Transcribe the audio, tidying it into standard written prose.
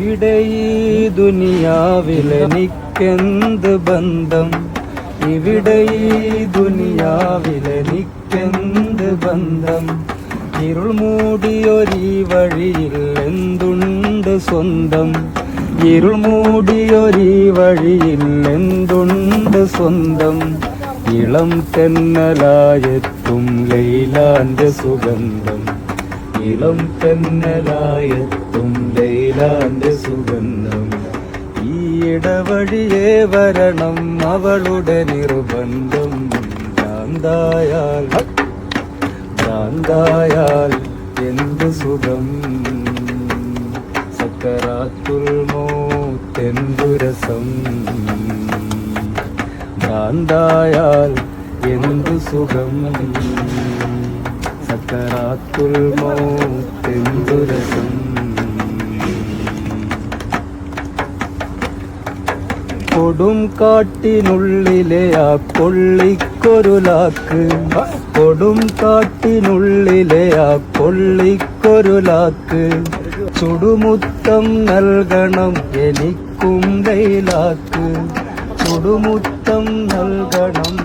ഇവിടെ ഈ ദുനിയാവിലെനിക്കെന്ത് ബന്ധം, ഇവിടെ ഈ ദുനിയാവിലെനിക്കെന്ത് ബന്ധം. ഇരുൾ മൂടിയൊരീ വഴിയിൽ എന്തുണ്ട് സ്വന്തം, ഇരുൾ മൂടിയൊരീ വഴിയിൽ എന്തുണ്ട് സ്വന്തം. ഇളം തെന്നലായെത്തും ലൈലാന്റെ സുഗന്ധം, ഇളം തെന്നലായെത്തും ലൈലാന്റെ സുഗന്ധം. ഈ ഇടവഴിയേ വരണം അവളുടെ നിർബന്ധം. ഭ്രാന്തായാൽ ഭ്രാന്തായാൽ എന്ത് സുഖം, സക്കറാത്തുൽ മൗത്തെന്തു രസം. ഭ്രാന്തായാൽ എന്തു സുഖം, സക്കറാത്തുൽ മൗത്തെന്തു രസം. കൊടും കാട്ടിനുള്ളിലെ ആ കൊള്ളിക്കൊരു ലാക്ക്, കൊടും കാട്ടിനുള്ളിലെ ആ കൊള്ളിക്കൊരു ലാക്ക്. ചുടുമുത്തം നൽകണം എനിക്കും ലൈലാക്ക്, ചുടുമുത്തം നൽകണം